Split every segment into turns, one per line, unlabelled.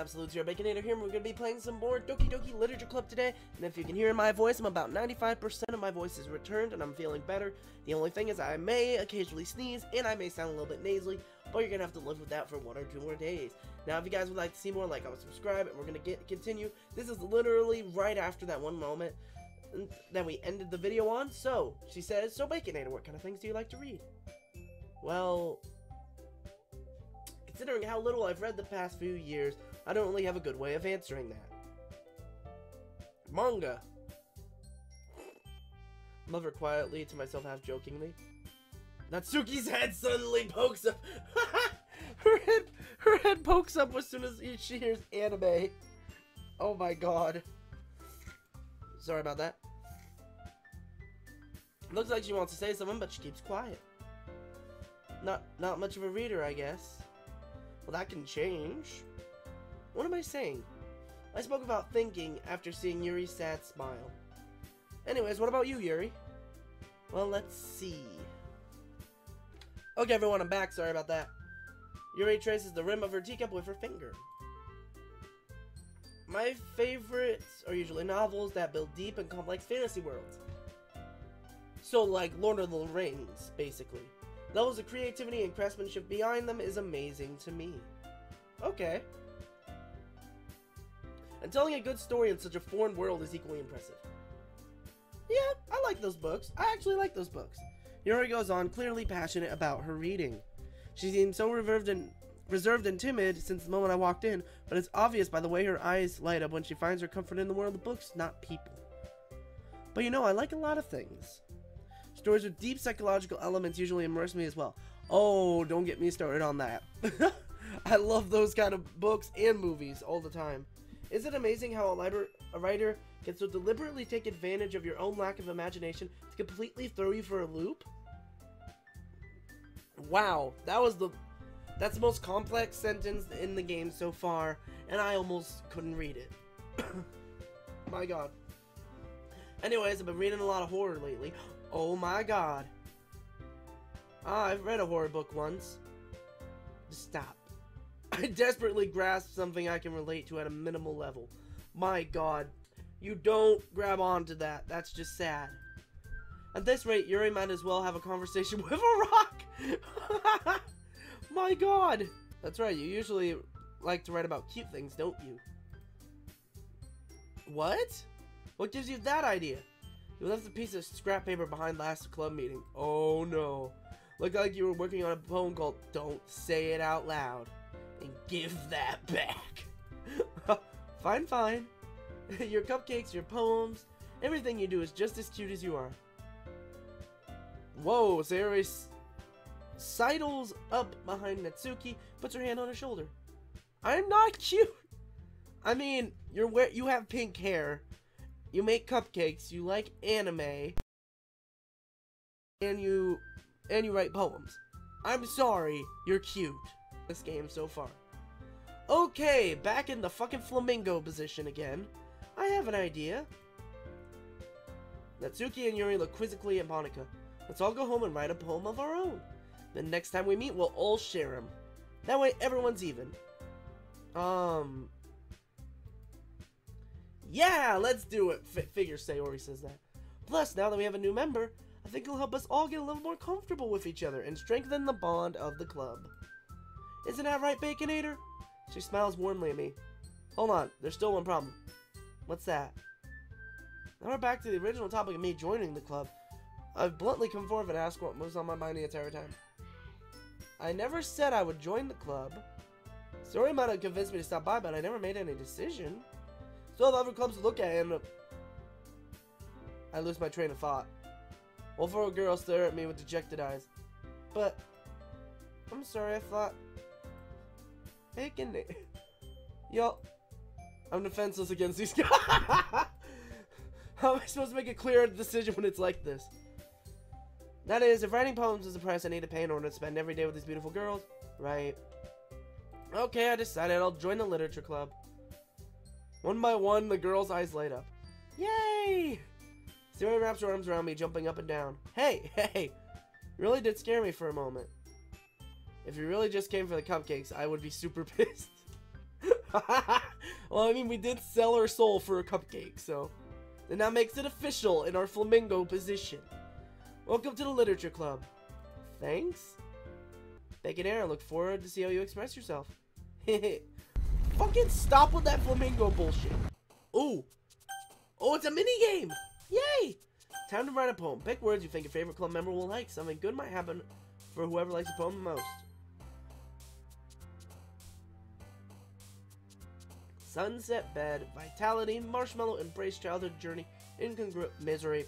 Absolutezero Baconator here, and we're going to be playing some more Doki Doki Literature Club today. And if you can hear in my voice, I'm about 95% of my voice is returned, and I'm feeling better. The only thing is I may occasionally sneeze, and I may sound a little bit nasally, but you're going to have to live with that for 1 or 2 more days. Now, if you guys would like to see more, like, comment, subscribe, and we're going to continue. This is literally right after that one moment that we ended the video on. So, she says, so Baconator, what kind of things do you like to read? Well, considering how little I've read the past few years, I don't really have a good way of answering that. Manga. Mother quietly to myself, half jokingly. Natsuki's head suddenly pokes up. her head pokes up as soon as she hears anime. Oh my god. Sorry about that. Looks like she wants to say something, but she keeps quiet. Not much of a reader, I guess. Well, that can change. What am I saying? I spoke about thinking after seeing Yuri's sad smile. Anyways, what about you, Yuri? Well, let's see. Okay, everyone, I'm back. Sorry about that. Yuri traces the rim of her teacup with her finger. My favorites are usually novels that build deep and complex fantasy worlds. So, like Lord of the Rings, basically. Levels of creativity and craftsmanship behind them is amazing to me. Okay. And telling a good story in such a foreign world is equally impressive. Yeah, I like those books. I actually like those books. Yuri goes on, clearly passionate about her reading. She seems so reserved and timid since the moment I walked in, but it's obvious by the way her eyes light up when she finds her comfort in the world of books, not people. But you know, I like a lot of things. Stories with deep psychological elements usually immerse me as well. Oh, don't get me started on that. I love those kind of books and movies all the time. Is it amazing how a writer can so deliberately take advantage of your own lack of imagination to completely throw you for a loop? Wow, that's the most complex sentence in the game so far, and I almost couldn't read it. My god. Anyways, I've been reading a lot of horror lately. Oh my god. I've read a horror book once. Stop. I desperately grasp something I can relate to at a minimal level. My god. You don't grab onto that. That's just sad. At this rate, Yuri might as well have a conversation with a rock. My god. That's right, you usually like to write about cute things, don't you? What? What gives you that idea? You left a piece of scrap paper behind last club meeting. Oh no. Looked like you were working on a poem called Don't Say It Out Loud. And give that back. Fine, fine. Your cupcakes, your poems, everything you do is just as cute as you are. Whoa, Sayori sidles up behind Natsuki, puts her hand on her shoulder. I'm not cute. I mean, you have pink hair. You make cupcakes, you like anime, and you write poems. I'm sorry, you're cute. This game so far. Okay, back in the fucking flamingo position again. I have an idea. Natsuki and Yuri look quizzically at Monica. Let's all go home and write a poem of our own. Then next time we meet, we'll all share them. That way everyone's even. Yeah, let's do it. Figure Sayori says that. Plus, now that we have a new member, I think it'll help us all get a little more comfortable with each other and strengthen the bond of the club. Isn't that right, Baconator? She smiles warmly at me. Hold on, there's still one problem. What's that? Now we're back to the original topic of me joining the club. I've bluntly come forward and asked what was on my mind the entire time. I never said I would join the club. Sayori might have convinced me to stop by, but I never made any decision. Still have other clubs to look at, and I lose my train of thought. All 4 girls stare at me with dejected eyes. But I'm sorry, I thought Bacon. Yo, I'm defenseless against these guys. How am I supposed to make a clear decision when it's like this? That is, if writing poems is a price I need to pay in order to spend every day with these beautiful girls, right? Okay, I decided I'll join the literature club. One by one, the girls' eyes light up. Yay! Sayori wraps her arms around me, jumping up and down. Hey, hey! You really did scare me for a moment. If you really just came for the cupcakes, I would be super pissed. Well, I mean, we did sell our soul for a cupcake, so... Then that makes it official in our flamingo position. Welcome to the Literature Club. Thanks. Baconator, look forward to see how you express yourself. Fucking stop with that flamingo bullshit. Ooh. Oh, it's a mini game. Yay. Time to write a poem. Pick words you think your favorite club member will like. Something good might happen for whoever likes the poem the most. Sunset bed, vitality, marshmallow, embrace childhood journey, incongruent misery.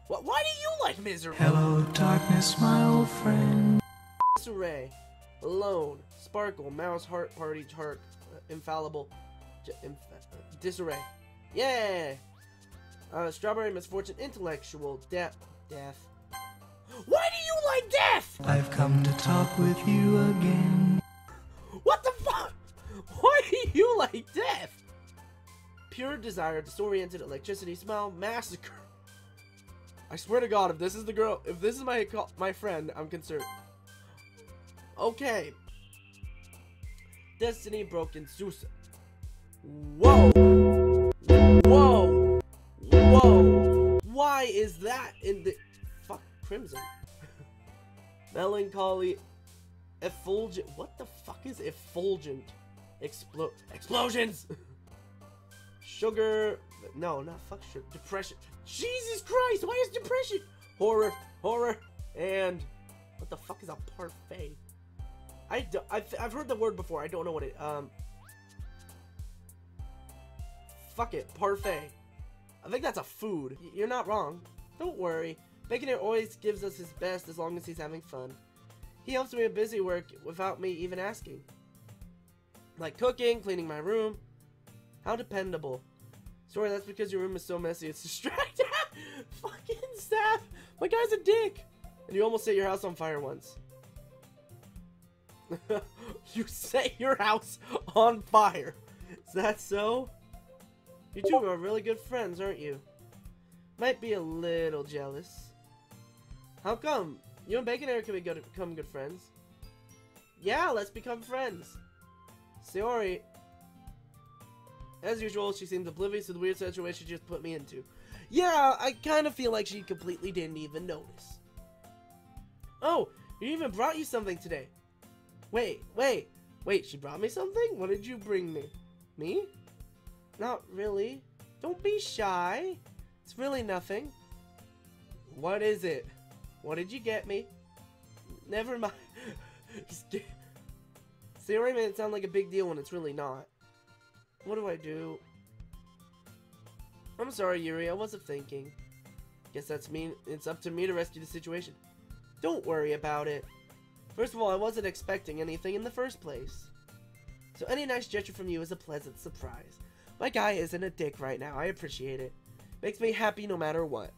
What? Why do you like misery?
Hello, darkness, my old friend.
Disarray, alone, sparkle, mouse, heart, party, heart, infallible, disarray. Yeah. Strawberry, misfortune, intellectual, death. Why do you like death?
I've come to talk with you again.
What the fuck? Why do you like death? Pure desire, disoriented, electricity, smile, massacre. I swear to God, if this is the girl, if this is my friend, I'm concerned. Okay. Destiny, broken, Sousa. Whoa. Whoa. Whoa. Why is that in the... Fuck, Crimson. Melancholy, effulgent. What the fuck is effulgent? Explosions! Sugar. No, not fuck sugar. Depression. Jesus Christ, why is depression? Horror, and what the fuck is a parfait? I've heard the word before. I don't know what it. Fuck it, parfait. I think that's a food. You're not wrong. Don't worry. Baconator always gives us his best as long as he's having fun. He helps me with busy work without me even asking. Like cooking, cleaning my room. How dependable. Sorry, that's because your room is so messy, it's distracting. Fucking staff. My guy's a dick. And you almost set your house on fire once. You set your house on fire. Is that so? You two are really good friends, aren't you? Might be a little jealous. How come? You and Baconator can become good friends. Yeah, let's become friends. Sayori. As usual, she seems oblivious to the weird situation she just put me into. Yeah, I kind of feel like she completely didn't even notice. Oh, you even brought you something today. Wait, she brought me something? What did you bring me? Me? Not really. Don't be shy. It's really nothing. What is it? What did you get me? Never mind. Sayori made it sound like a big deal when it's really not. What do I do? I'm sorry, Yuri. I wasn't thinking. Guess that's me. It's up to me to rescue the situation. Don't worry about it. First of all, I wasn't expecting anything in the first place. So any nice gesture from you is a pleasant surprise. My guy isn't a dick right now. I appreciate it. Makes me happy no matter what.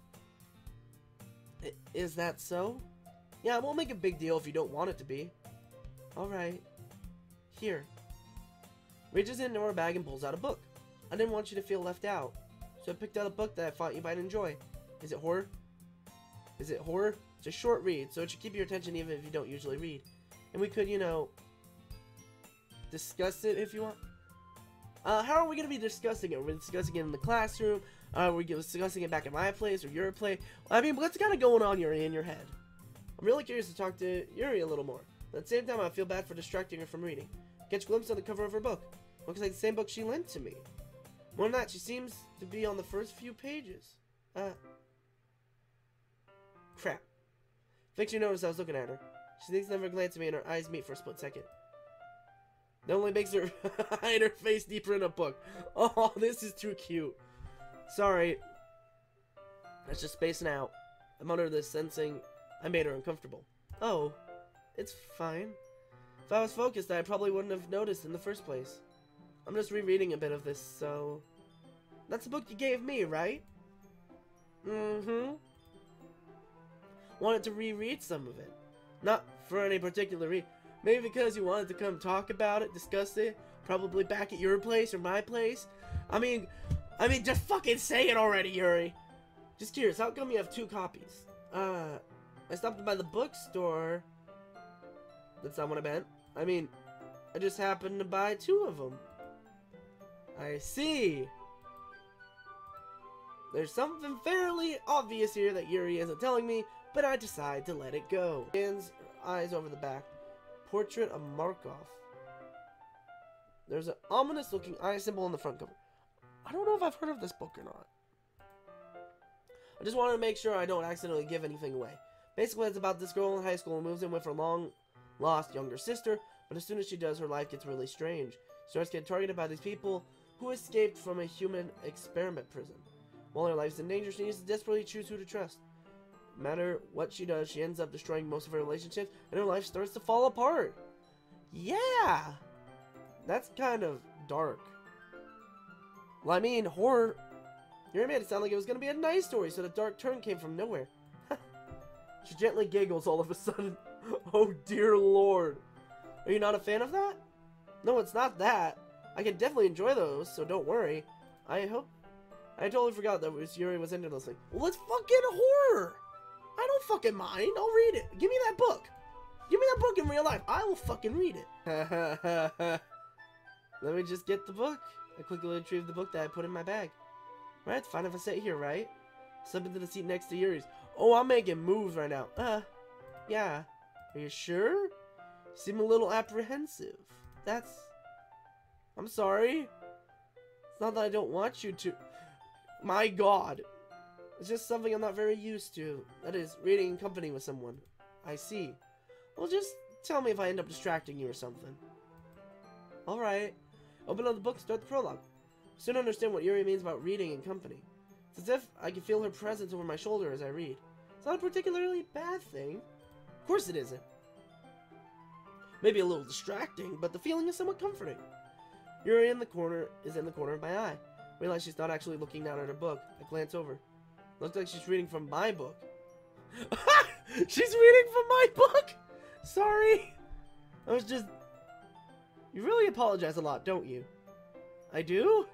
Is that so? Yeah, I won't make a big deal if you don't want it to be. Alright. Here. Reaches into her bag and pulls out a book. I didn't want you to feel left out, so I picked out a book that I thought you might enjoy. Is it horror? Is it horror? It's a short read, so it should keep your attention even if you don't usually read. And we could, you know, discuss it if you want. How are we going to be discussing it? Are we discussing it in the classroom? Are we discussing it back at my place or your place? I mean, what's kind of going on, Yuri, in your head? I'm really curious to talk to Yuri a little more. At the same time, I feel bad for distracting her from reading. Catch a glimpse on the cover of her book. Looks like the same book she lent to me. More than that, she seems to be on the first few pages. Crap. Think she noticed I was looking at her. She thinks never glanced at me and her eyes meet for a split second. That only makes her hide her face deeper in a book. Oh, this is too cute. Sorry. That's just spacing out. I'm under this sensing I made her uncomfortable. Oh, it's fine. If I was focused, I probably wouldn't have noticed in the first place. I'm just rereading a bit of this, so... That's the book you gave me, right? Mm-hmm. Wanted to reread some of it. Not for any particular reason. Maybe because you wanted to come talk about it, discuss it, probably back at your place or my place. I mean, just fucking say it already, Yuri. Just curious, how come you have 2 copies? I stopped by the bookstore. That's not what I meant. I mean, I just happened to buy 2 of them. I see. There's something fairly obvious here that Yuri isn't telling me, but I decide to let it go. Hands, eyes over the back. Portrait of Markov. There's an ominous looking eye symbol on the front cover. I don't know if I've heard of this book or not. I just wanted to make sure I don't accidentally give anything away. Basically, it's about this girl in high school who moves in with her long-lost younger sister, but as soon as she does, her life gets really strange. She starts getting targeted by these people who escaped from a human experiment prison. While her life is in danger, she needs to desperately choose who to trust. No matter what she does, she ends up destroying most of her relationships, and her life starts to fall apart. Yeah! That's kind of dark. Well, I mean, horror. Yuri made it sound like it was going to be a nice story, so the dark turn came from nowhere. She gently giggles all of a sudden. Oh, dear Lord. Are you not a fan of that? No, it's not that. I can definitely enjoy those, so don't worry. I totally forgot that Yuri was into those things. Well, it's fucking horror. I don't fucking mind. I'll read it. Give me that book. Give me that book in real life. I will fucking read it. Let me just get the book. I quickly retrieved the book that I put in my bag. Right, it's fine if I sit here, right? Slip into the seat next to Yuri's. Oh, I'm making moves right now. Yeah. Are you sure? You seem a little apprehensive. I'm sorry. It's not that I don't want you to. My God. It's just something I'm not very used to. That is, reading in company with someone. I see. Well, just tell me if I end up distracting you or something. Alright. Open up the book, start the prologue. I soon understand what Yuri means about reading in company. It's as if I can feel her presence over my shoulder as I read. It's not a particularly bad thing. Of course it isn't. Maybe a little distracting, but the feeling is somewhat comforting. Yuri is in the corner of my eye. I realize she's not actually looking down at her book. I glance over. Looks like she's reading from my book. She's reading from my book! Sorry. I was just... You really apologize a lot, don't you? I do?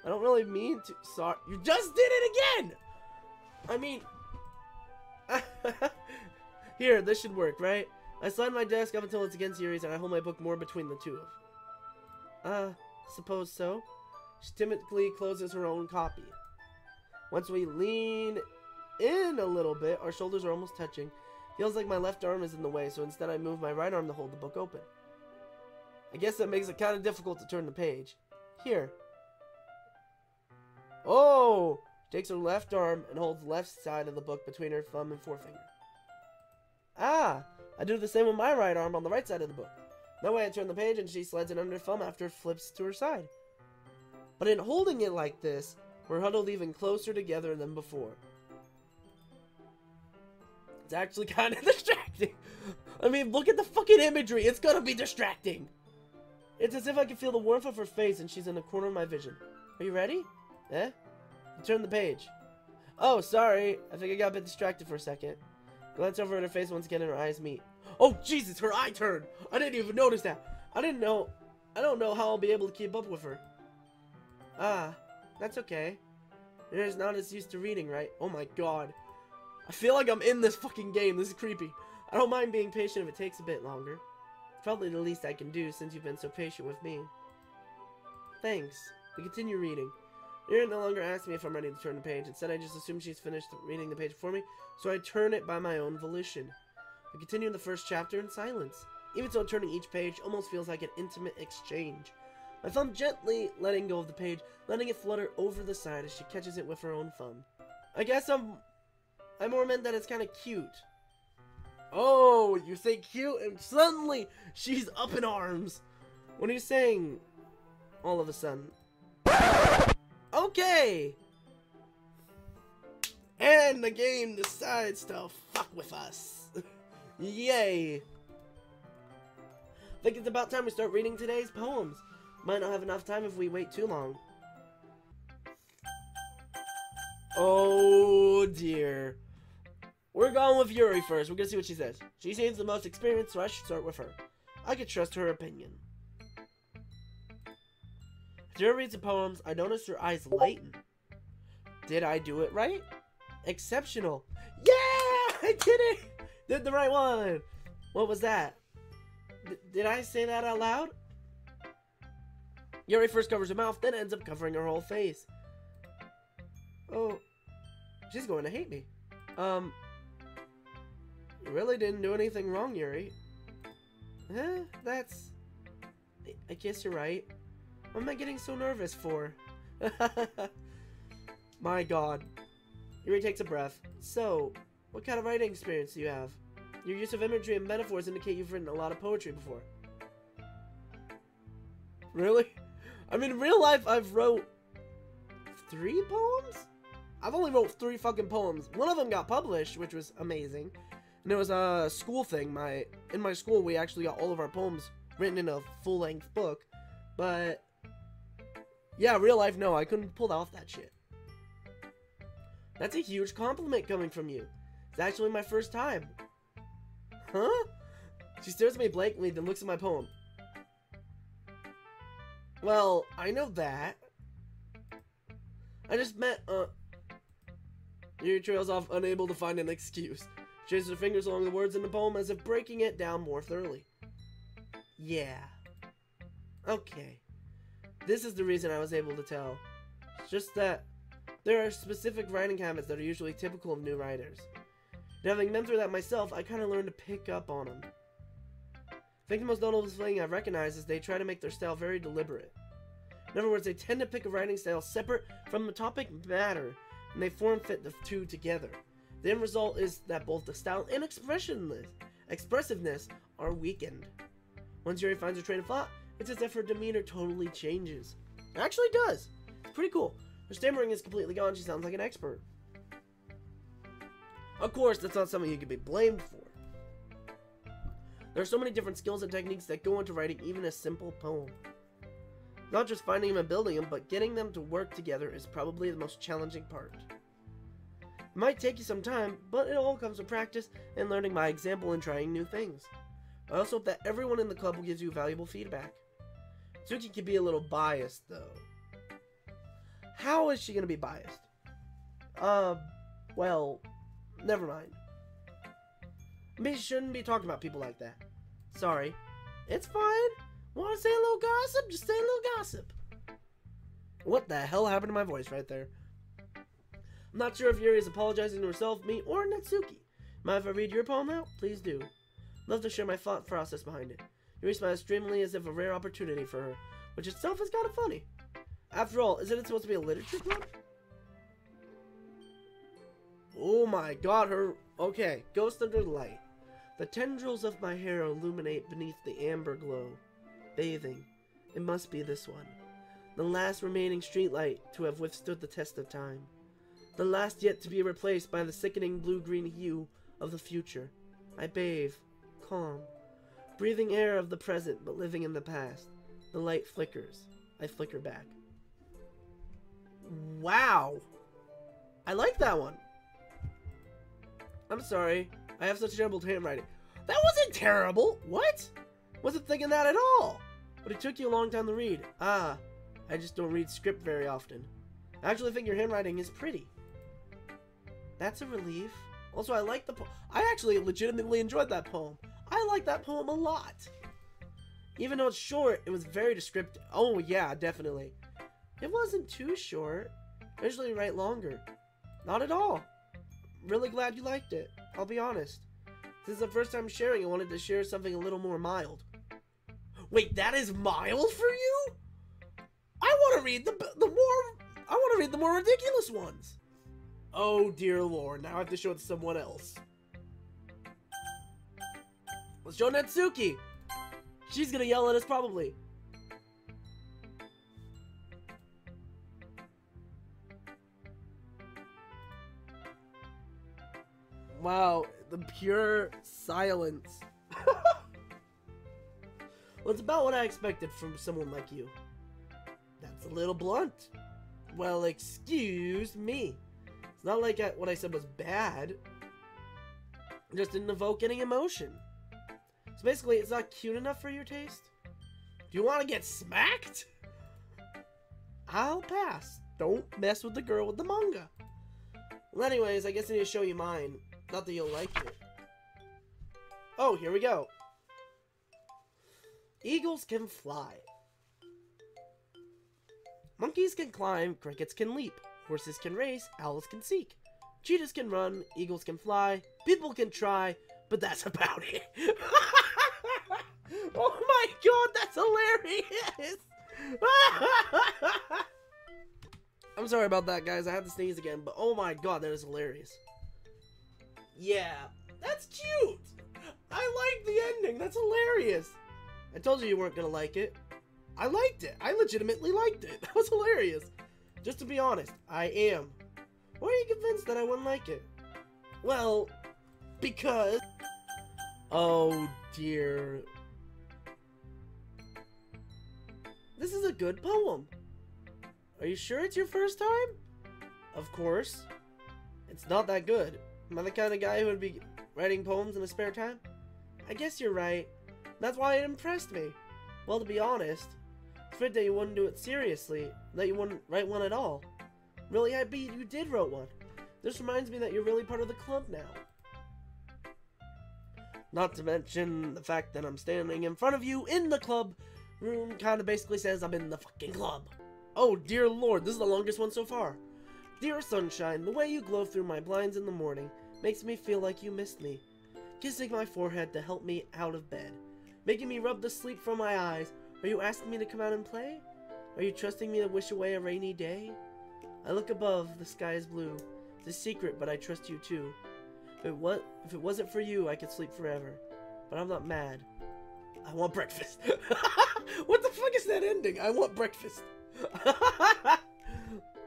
I don't really mean to. Sorry. You just did it again! I mean... Here, this should work, right? I slide my desk up until it's against Yuri's and I hold my book more between the two of. Suppose so. She timidly closes her own copy. Once we lean in a little bit, our shoulders are almost touching. Feels like my left arm is in the way, so instead I move my right arm to hold the book open. I guess that makes it kind of difficult to turn the page. Here. Oh! She takes her left arm and holds the left side of the book between her thumb and forefinger. Ah! I do the same with my right arm on the right side of the book. That way I turn the page and she slides it under her thumb after it flips to her side. But in holding it like this, we're huddled even closer together than before. It's actually kind of distracting. I mean, look at the fucking imagery. It's gonna be distracting. It's as if I can feel the warmth of her face and she's in the corner of my vision. Are you ready? Eh? Turn the page. Oh, sorry. I think I got a bit distracted for a second. Glance over at her face once again and her eyes meet. Oh, Jesus, her eye turned. I didn't even notice that. I don't know how I'll be able to keep up with her. Ah, that's okay. You're just not as used to reading, right? Oh my God. I feel like I'm in this fucking game. This is creepy. I don't mind being patient if it takes a bit longer. It's probably the least I can do since you've been so patient with me. Thanks. We continue reading. Yuri no longer asks me if I'm ready to turn the page. Instead, I just assume she's finished reading the page for me, so I turn it by my own volition. We continue the first chapter in silence. Even so, turning each page almost feels like an intimate exchange. My thumb gently letting go of the page, letting it flutter over the side as she catches it with her own thumb. I guess I more meant that it's kind of cute. Oh, you say cute, and suddenly she's up in arms. What are you saying? All of a sudden. Okay. And the game decides to fuck with us. Yay. I think it's about time we start reading today's poems. Might not have enough time if we wait too long. Oh dear. We're going with Yuri first. We're gonna see what she says. She seems the most experienced, so I should start with her. I could trust her opinion. As Yuri reads the poems, I noticed her eyes lighten. Did I do it right? Exceptional. Yeah! I did it! Did the right one! What was that? Did I say that out loud? Yuri first covers her mouth, then ends up covering her whole face. Oh, she's going to hate me. You really didn't do anything wrong, Yuri. That's... I guess you're right. What am I getting so nervous for? My god. Yuri takes a breath. So, what kind of writing experience do you have? Your use of imagery and metaphors indicate you've written a lot of poetry before. Really? I mean, in real life, I've wrote 3 poems? I've only wrote 3 fucking poems. One of them got published, which was amazing. And it was a school thing. In my school, we actually got all of our poems written in a full-length book. But, yeah, real life, no, I couldn't pull off that shit. That's a huge compliment coming from you. It's actually my first time. Huh? She stares at me blankly, then looks at my poem. Well, I know that. I just meant, Yuri trails off, unable to find an excuse. She traces her fingers along the words in the poem as if breaking it down more thoroughly. Yeah. Okay. This is the reason I was able to tell. It's just that there are specific writing habits that are usually typical of new writers. And having been through that myself, I kind of learned to pick up on them. I think the most notable thing I've recognized is they try to make their style very deliberate. In other words, they tend to pick a writing style separate from the topic matter, and they form-fit the two together. The end result is that both the style and expressiveness are weakened. Once Yuri finds her train of thought, it's as if her demeanor totally changes. It actually does. It's pretty cool. Her stammering is completely gone. She sounds like an expert. Of course, that's not something you can be blamed for. There are so many different skills and techniques that go into writing even a simple poem. Not just finding them and building them, but getting them to work together is probably the most challenging part. It might take you some time, but it all comes with practice and learning by example and trying new things. I also hope that everyone in the club will give you valuable feedback. Tsuki can be a little biased, though. How is she going to be biased? Well, never mind. Maybe she shouldn't be talking about people like that. Sorry. It's fine. Want to say a little gossip? Just say a little gossip. What the hell happened to my voice right there? I'm not sure if Yuri is apologizing to herself, me, or Natsuki. Mind if I read your poem now? Please do. Love to share my thought process behind it. Yuri smiles dreamily as if a rare opportunity for her, which itself is kind of funny. After all, isn't it supposed to be a literature club? Oh my god, her... Okay, Ghost Under the Light. The tendrils of my hair illuminate beneath the amber glow. Bathing. It must be this one. The last remaining streetlight to have withstood the test of time. The last yet to be replaced by the sickening blue-green hue of the future. I bathe. Calm. Breathing air of the present, but living in the past. The light flickers. I flicker back. Wow! I like that one. I'm sorry. I have such terrible handwriting. That wasn't terrible! What? Wasn't thinking that at all. But it took you a long time to read. Ah, I just don't read script very often. I actually think your handwriting is pretty. That's a relief. Also, I like the poem. I actually legitimately enjoyed that poem. I like that poem a lot. Even though it's short, it was very descriptive. Oh, yeah, definitely. It wasn't too short. I usually write longer. Not at all. Really glad you liked it. I'll be honest. This is the first time sharing. I wanted to share something a little more mild. Wait, that is mild for you? I want to read the more ridiculous ones. Oh dear lord, now I have to show it to someone else. Let's show Natsuki. She's gonna yell at us probably. Wow, the pure silence. Well, it's about what I expected from someone like you. That's a little blunt. Well, excuse me. It's not like what I said was bad. It just didn't evoke any emotion. So basically, it's not cute enough for your taste? Do you want to get smacked? I'll pass. Don't mess with the girl with the manga. Well, anyways, I guess I need to show you mine. Not that you'll like it. Oh, here we go. Eagles can fly. Monkeys can climb, crickets can leap, horses can race, owls can seek, cheetahs can run, eagles can fly, people can try, but that's about it. Oh my god, that's hilarious! I'm sorry about that, guys. I had to sneeze again, but oh my god, that is hilarious. Yeah, that's cute! I like the ending. That's hilarious. I told you weren't gonna like it. I liked it. I legitimately liked it. That was hilarious. Just to be honest, I am. Why are you convinced that I wouldn't like it? Well, because... Oh, dear. This is a good poem. Are you sure it's your first time? Of course. It's not that good. Am I the kind of guy who would be writing poems in his spare time? I guess you're right. That's why it impressed me. Well, to be honest, it's weird that you wouldn't do it seriously, that you wouldn't write one at all. Really, I bet you did wrote one. This reminds me that you're really part of the club now. Not to mention the fact that I'm standing in front of you in the club room kind of basically says I'm in the fucking club. Oh dear lord, this is the longest one so far. Dear sunshine, the way you glow through my blinds in the morning makes me feel like you missed me. Kissing my forehead to help me out of bed. Making me rub the sleep from my eyes. Are you asking me to come out and play? Are you trusting me to wish away a rainy day? I look above, the sky is blue. It's a secret, but I trust you too. If it wasn't for you, I could sleep forever. But I'm not mad. I want breakfast. What the fuck is that ending? I want breakfast.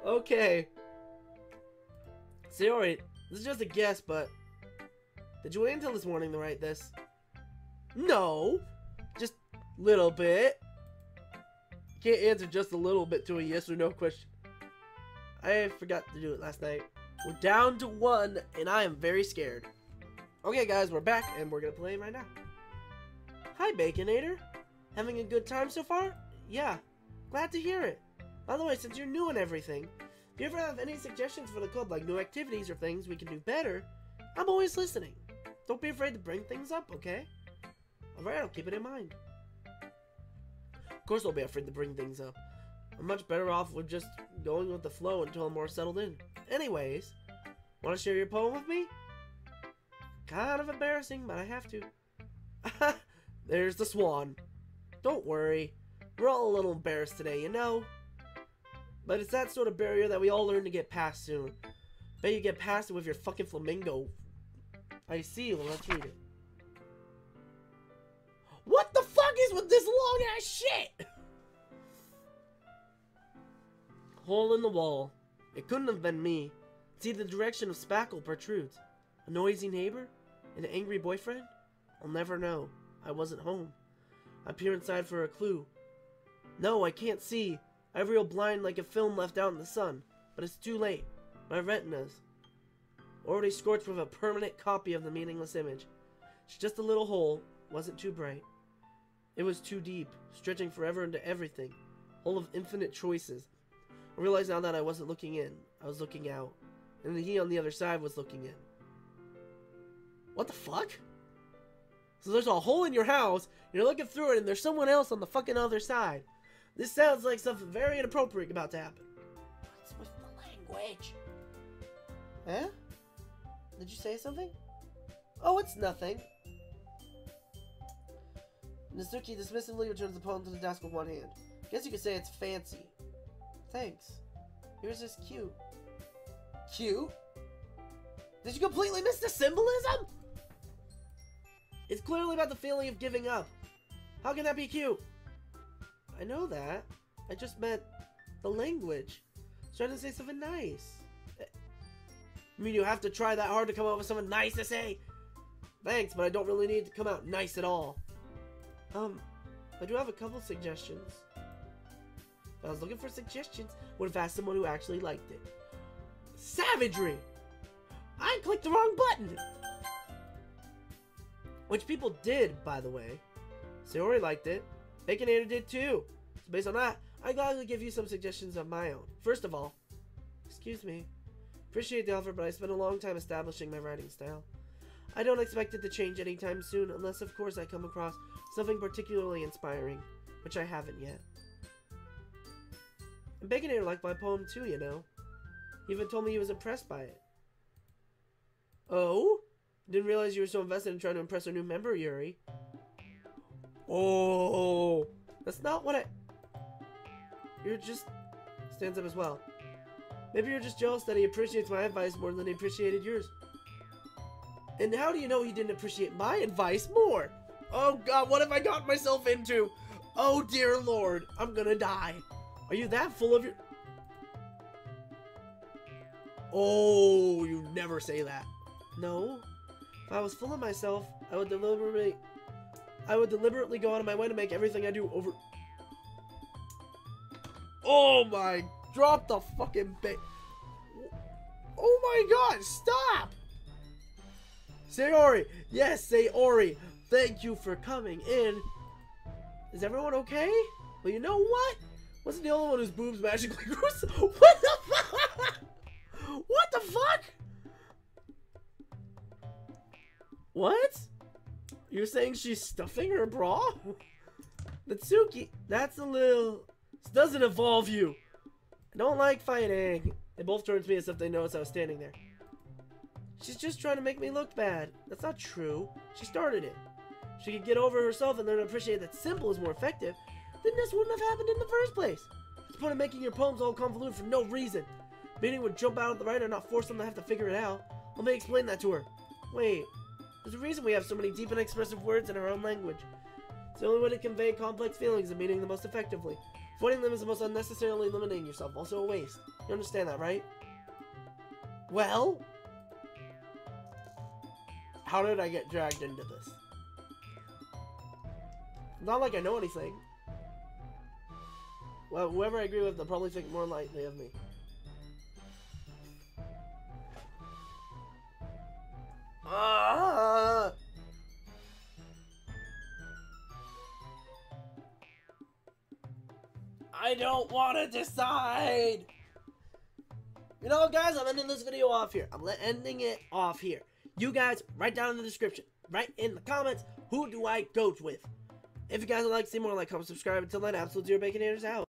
Okay. Sayori, this is just a guess, but... Did you wait until this morning to write this? No. Just little bit. Can't answer just a little bit to a yes or no question. I forgot to do it last night. We're down to 1, and I am very scared. Okay, guys, we're back, and we're gonna play right now. Hi, Baconator. Having a good time so far? Yeah. Glad to hear it. By the way, since you're new and everything, if you ever have any suggestions for the club, like new activities or things we can do better, I'm always listening. Don't be afraid to bring things up, okay? Alright, I'll keep it in mind. Of course I'll be afraid to bring things up. I'm much better off with just going with the flow until I'm more settled in. Anyways, want to share your poem with me? Kind of embarrassing, but I have to. There's the swan. Don't worry. We're all a little embarrassed today, you know? But it's that sort of barrier that we all learn to get past soon. Bet you get past it with your fucking flamingo. I see. Well, let's read it. What the fuck is with this long ass shit? Hole in the wall. It couldn't have been me. See, the direction of spackle protrudes. A noisy neighbor? An angry boyfriend? I'll never know. I wasn't home. I peer inside for a clue. No, I can't see. I have real blind like a film left out in the sun. But it's too late. My retinas already scorched with a permanent copy of the meaningless image. It's just a little hole. Wasn't too bright. It was too deep, stretching forever into everything. Full of infinite choices. I realize now that I wasn't looking in. I was looking out. And he on the other side was looking in. What the fuck? So there's a hole in your house, you're looking through it, and there's someone else on the fucking other side. This sounds like something very inappropriate about to happen. What's with the language? Huh? Did you say something? Oh, it's nothing. Nasuki dismissively returns the poem to the desk with one hand. Guess you could say it's fancy. Thanks. Yours is cute. Cute? Did you completely miss the symbolism? It's clearly about the feeling of giving up. How can that be cute? I know that. I just meant the language. I was trying to say something nice. I mean, you have to try that hard to come up with something nice to say? Thanks, but I don't really need to come out nice at all. I do have a couple suggestions. If I was looking for suggestions, would have asked someone who actually liked it. Savagery! I clicked the wrong button! Which people did, by the way. Sayori liked it. Baconator did too. So based on that, I gladly give you some suggestions of my own. First of all, excuse me. Appreciate the offer, but I spent a long time establishing my writing style. I don't expect it to change anytime soon, unless of course I come across something particularly inspiring, which I haven't yet. And Baconator liked my poem too, you know. He even told me he was impressed by it. Oh? Didn't realize you were so invested in trying to impress our new member, Yuri. Oh, that's not what I... You're just... Stands up as well. Maybe you're just jealous that he appreciates my advice more than he appreciated yours. And how do you know he didn't appreciate my advice more? Oh god, what have I gotten myself into? Oh dear lord, I'm gonna die. Are you that full of your... Oh, you never say that. No. If I was full of myself, I would deliberately go out of my way to make everything I do over... Oh my... Drop the fucking bait. Oh my god, stop! Sayori! Yes, Sayori! Thank you for coming in. Is everyone okay? Well, you know what? Wasn't the only one whose boobs magically grew so... What the fuck? What the fuck? What? You're saying she's stuffing her bra? Natsuki, that's a little... This doesn't involve you. I don't like fighting. They both turned to me as if they noticed I was standing there. She's just trying to make me look bad. That's not true. She started it. If she could get over herself and learn to appreciate that simple is more effective, then this wouldn't have happened in the first place. It's the point of making your poems all convoluted for no reason. Meaning would jump out at the writer, not force them to have to figure it out. Let me explain that to her. Wait, there's a reason we have so many deep and expressive words in our own language. It's the only way to convey complex feelings and meaning the most effectively. Avoiding them is the most unnecessarily limiting yourself, also a waste. You understand that, right? Well? How did I get dragged into this? Not like I know anything. Well, whoever I agree with, they'll probably think more lightly of me. I don't want to decide. You know, guys, I'm ending this video off here. I'm ending it off here. You guys, write down in the description, write in the comments, who do I coach with? If you guys would like to see more, like, comment, subscribe. Until then, Absolutezero Baconators out.